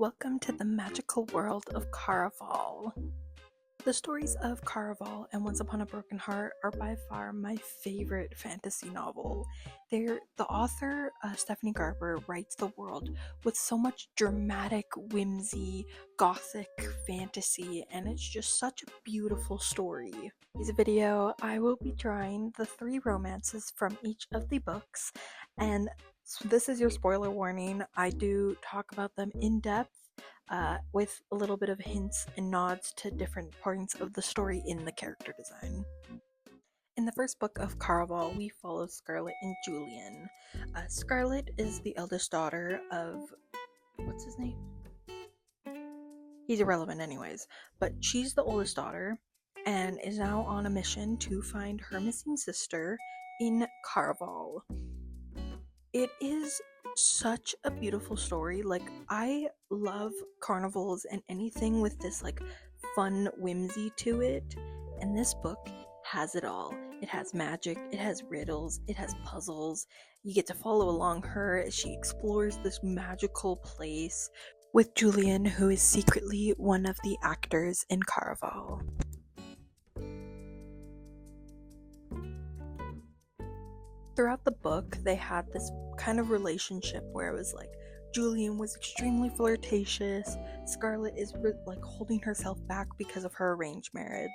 Welcome to the magical world of Caraval. The stories of Caraval and Once Upon a Broken Heart are by far my favorite fantasy novel. The author, Stephanie Garbers, writes the world with so much dramatic whimsy, gothic fantasy, and it's just such a beautiful story. In this video, I will be drawing the 3 romances from each of the books, and so this is your spoiler warning. I do talk about them in depth, with a little bit of hints and nods to different points of the story in the character design. In the first book of Caraval, we follow Scarlet and Julian. Scarlet is the eldest daughter of... what's his name? He's irrelevant anyways, but she's the oldest daughter and is now on a mission to find her missing sister in Caraval. It is such a beautiful story. Like, I love carnivals and anything with this like fun whimsy to it, and this book has it all. It has magic, it has riddles, it has puzzles. You get to follow along her as she explores this magical place with Julian, who is secretly one of the actors in Caraval. Throughout the book, they had this kind of relationship where it was like Julian was extremely flirtatious, Scarlet is like holding herself back because of her arranged marriage.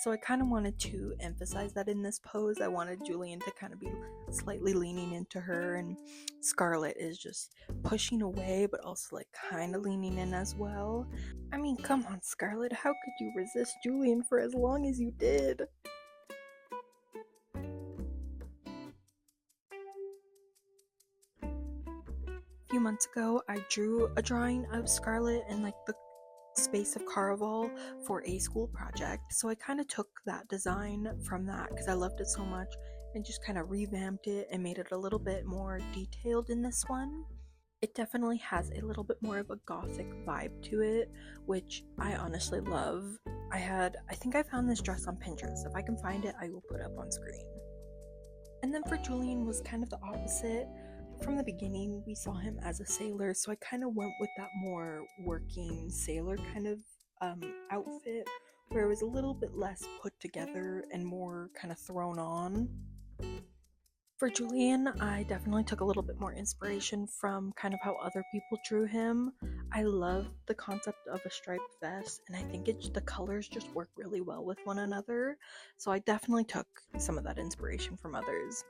So I kind of wanted to emphasize that in this pose. I wanted Julian to kind of be slightly leaning into her, and Scarlet is just pushing away but also like kind of leaning in as well. I mean, come on, Scarlet, how could you resist Julian for as long as you did? A few months ago, I drew a drawing of Scarlet in like the space of Caraval for a school project, so I kind of took that design from that because I loved it so much and just kind of revamped it and made it a little bit more detailed in this one. It definitely has a little bit more of a gothic vibe to it, which I honestly love. I think I found this dress on Pinterest. If I can find it, I will put it up on screen. And then for Julian was kind of the opposite. From the beginning, we saw him as a sailor, so I kind of went with that more working sailor kind of outfit, where it was a little bit less put together and more kind of thrown on. For Julian, I definitely took a little bit more inspiration from kind of how other people drew him. I love the concept of a striped vest, and I think the colors just work really well with one another, so I definitely took some of that inspiration from others.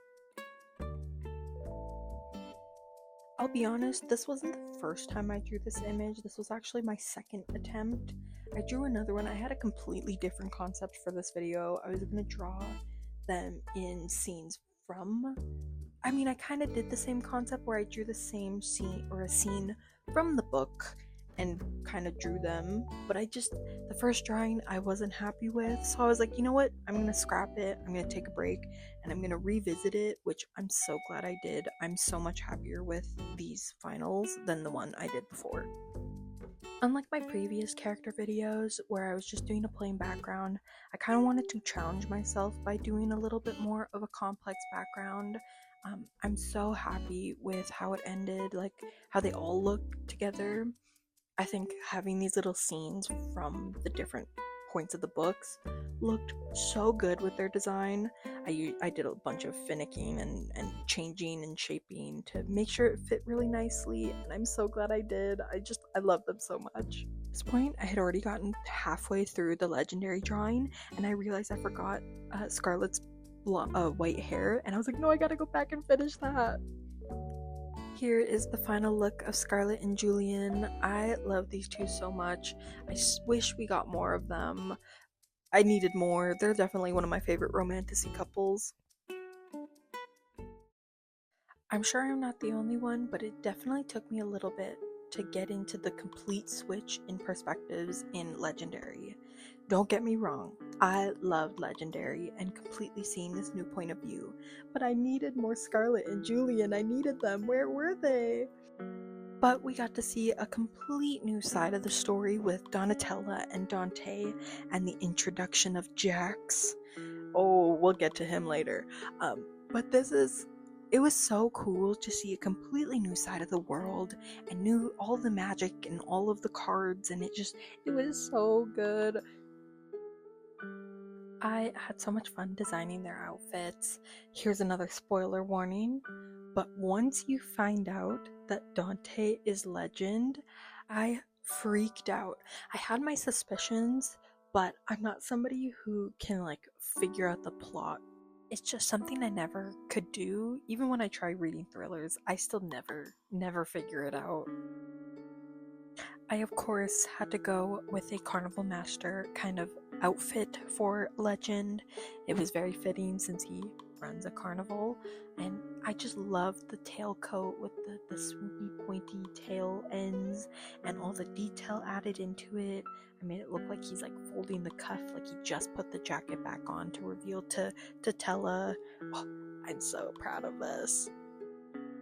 I'll be honest, this wasn't the first time I drew this image. This was actually my second attempt. I drew another one. I had a completely different concept for this video. I was going to draw them in scenes from... I kind of did the same concept where I drew the same scene or a scene from the book and kind of drew them, but the first drawing I wasn't happy with, so I was like, you know what, I'm gonna scrap it, I'm gonna take a break, and I'm gonna revisit it, which I'm so glad I did. I'm so much happier with these finals than the one I did before. Unlike my previous character videos where I was just doing a plain background, I kind of wanted to challenge myself by doing a little bit more of a complex background. I'm so happy with how it ended, like how they all look together. I think having these little scenes from the different points of the books looked so good with their design. I did a bunch of finicking and changing and shaping to make sure it fit really nicely, and I'm so glad I did. I love them so much. At this point, I had already gotten halfway through the legendary drawing, and I realized I forgot Scarlet's white hair, and I was like, no, I gotta go back and finish that. Here is the final look of Scarlet and Julian. I love these two so much. I wish we got more of them. I needed more. They're definitely one of my favorite romantic couples. I'm sure I'm not the only one, but it definitely took me a little bit to get into the complete switch in perspectives in Legendary. Don't get me wrong, I loved Legendary and completely seeing this new point of view, but I needed more Scarlet and Julian. I needed them. Where were they? But we got to see a complete new side of the story with Donatella and Dante and the introduction of Jax. Oh, we'll get to him later. But this is it was so cool to see a completely new side of the world and knew all the magic and all of the cards, and it was so good. I had so much fun designing their outfits. Here's another spoiler warning, but once you find out that Dante is legend, I freaked out. I had my suspicions, but I'm not somebody who can like figure out the plot. It's just something I never could do. Even when I try reading thrillers, I still never figure it out. I, of course, had to go with a carnival master kind of outfit for Legend. It was very fitting since he runs a carnival, and I just loved the tailcoat with the swoopy, pointy tail ends and all the detail added into it. I made it look like he's like folding the cuff, like he just put the jacket back on to reveal to Tella. Oh, I'm so proud of this.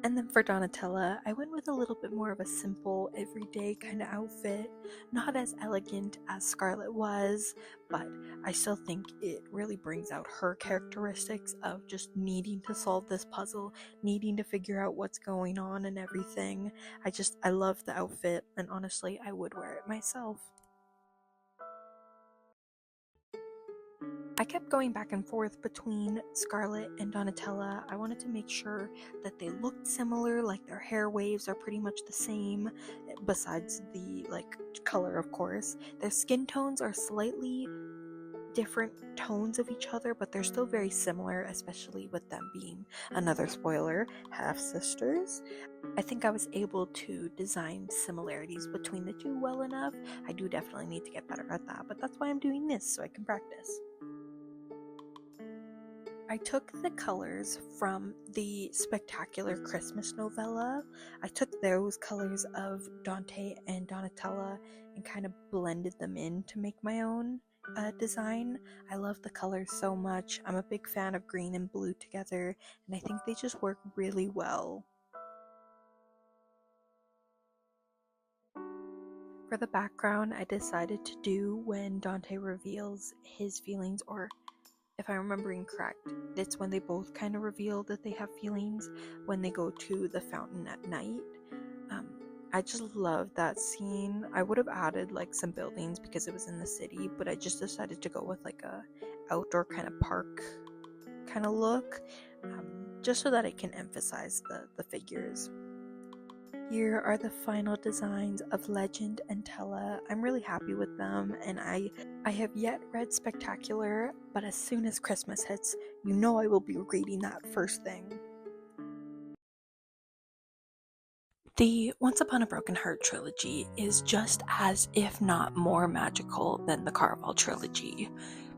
And then for Donatella, I went with a little bit more of a simple, everyday kind of outfit. Not as elegant as Scarlet was, but I still think it really brings out her characteristics of just needing to solve this puzzle, needing to figure out what's going on and everything. I love the outfit, and honestly, I would wear it myself. I kept going back and forth between Scarlet and Donatella. I wanted to make sure that they looked similar, like their hair waves are pretty much the same, besides the color, of course. Their skin tones are slightly different tones of each other, but they're still very similar, especially with them being, another spoiler, half sisters. I think I was able to design similarities between the two well enough. I do definitely need to get better at that, but that's why I'm doing this, so I can practice. I took the colors from the Spectacular Christmas novella. I took those colors of Dante and Donatella and kind of blended them in to make my own design. I love the colors so much. I'm a big fan of green and blue together, and I think they just work really well. For the background, I decided to do when Dante reveals his feelings, or if I'm remembering correct, it's when they both kind of reveal that they have feelings when they go to the fountain at night. I just love that scene. I would have added like some buildings because it was in the city, but I just decided to go with like a outdoor kind of park kind of look, just so that it can emphasize the figures. Here are the final designs of Legend and Tella. I'm really happy with them, and I have yet read Spectacular, but as soon as Christmas hits, you know I will be reading that first thing. The Once Upon a Broken Heart trilogy is just as, if not more, magical than the Caraval trilogy.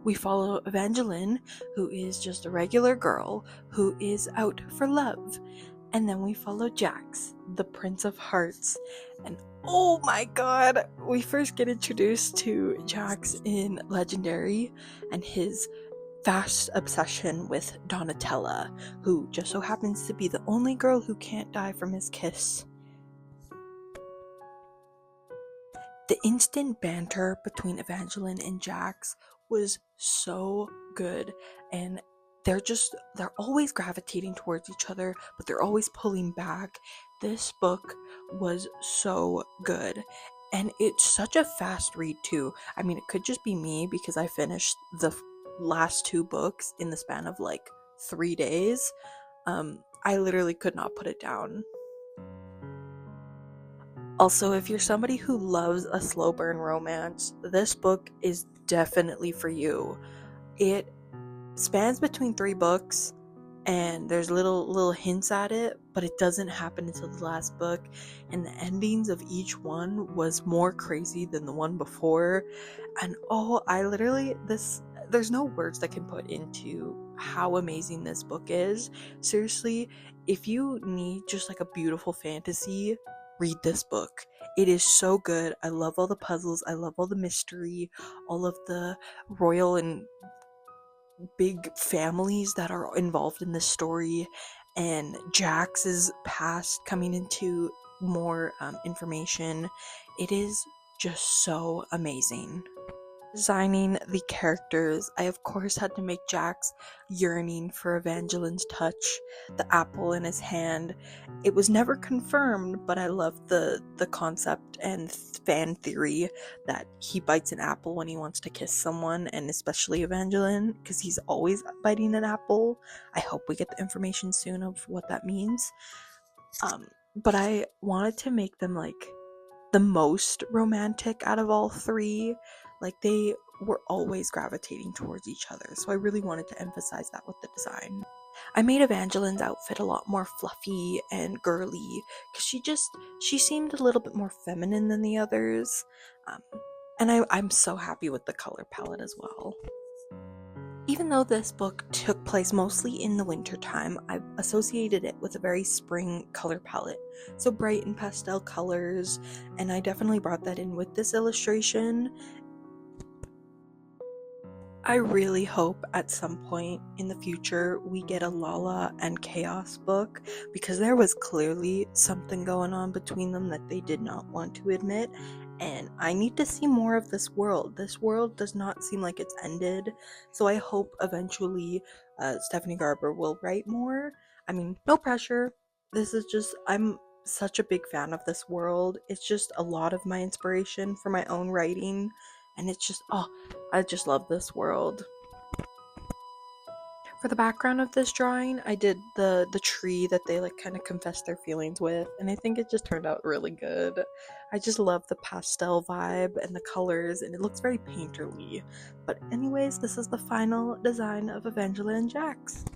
We follow Evangeline, who is just a regular girl who is out for love. And then we follow Jax, the Prince of Hearts. And oh my god, we first get introduced to Jax in Legendary and his vast obsession with Donatella, who just so happens to be the only girl who can't die from his kiss. The instant banter between Evangeline and Jax was so good, and they're always gravitating towards each other, but they're always pulling back. This book was so good, and it's such a fast read too. I mean, it could just be me because I finished the last 2 books in the span of like 3 days. I literally could not put it down. Also, if you're somebody who loves a slow burn romance, this book is definitely for you. It spans between 3 books, and there's little hints at it, but it doesn't happen until the last book, and the endings of each one was more crazy than the one before. And there's no words that can put into how amazing this book is. Seriously, if you need just like a beautiful fantasy, read this book. It is so good. I love all the puzzles. I love all the mystery, all of the royal and big families that are involved in this story, and Jax's past coming into more information. It is just so amazing. Designing the characters, I of course had to make Jax yearning for Evangeline's touch, the apple in his hand. It was never confirmed, but I loved the concept and fan theory that he bites an apple when he wants to kiss someone, and especially Evangeline, because he's always biting an apple. I hope we get the information soon of what that means. But I wanted to make them like the most romantic out of all three. Like, they were always gravitating towards each other, so I really wanted to emphasize that with the design. I made Evangeline's outfit a lot more fluffy and girly because she seemed a little bit more feminine than the others, and I'm so happy with the color palette as well. Even though this book took place mostly in the winter time, I've associated it with a very spring color palette. So bright and pastel colors, and I definitely brought that in with this illustration. I really hope at some point in the future we get a Lala and Chaos book, because there was clearly something going on between them that they did not want to admit, and I need to see more of this world. This world does not seem like it's ended, so I hope eventually Stephanie Garber will write more. I mean, no pressure. This is just, I'm such a big fan of this world. It's just a lot of my inspiration for my own writing, and it's just, oh, I just love this world. For the background of this drawing, I did the tree that they like kind of confess their feelings with, and I think it just turned out really good. I just love the pastel vibe and the colors, and it looks very painterly. But anyways, this is the final design of Evangeline and Jax.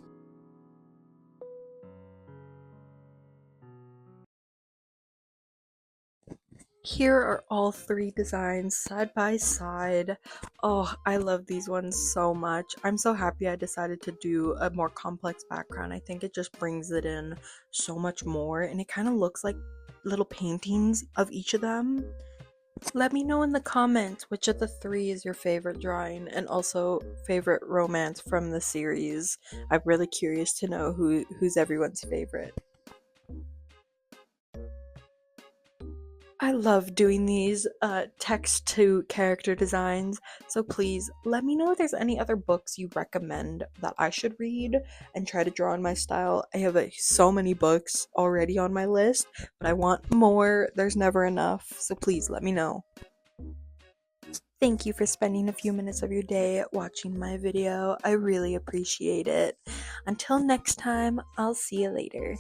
Here are all three designs side by side. Oh, I love these ones so much. I'm so happy I decided to do a more complex background. I think it just brings it in so much more, and it kind of looks like little paintings of each of them. Let me know in the comments which of the three is your favorite drawing, and also favorite romance from the series. I'm really curious to know who's everyone's favorite. I love doing these text to character designs, so please let me know if there's any other books you recommend that I should read and try to draw in my style. I have so many books already on my list, but I want more. There's never enough, so please let me know. Thank you for spending a few minutes of your day watching my video. I really appreciate it. Until next time, I'll see you later.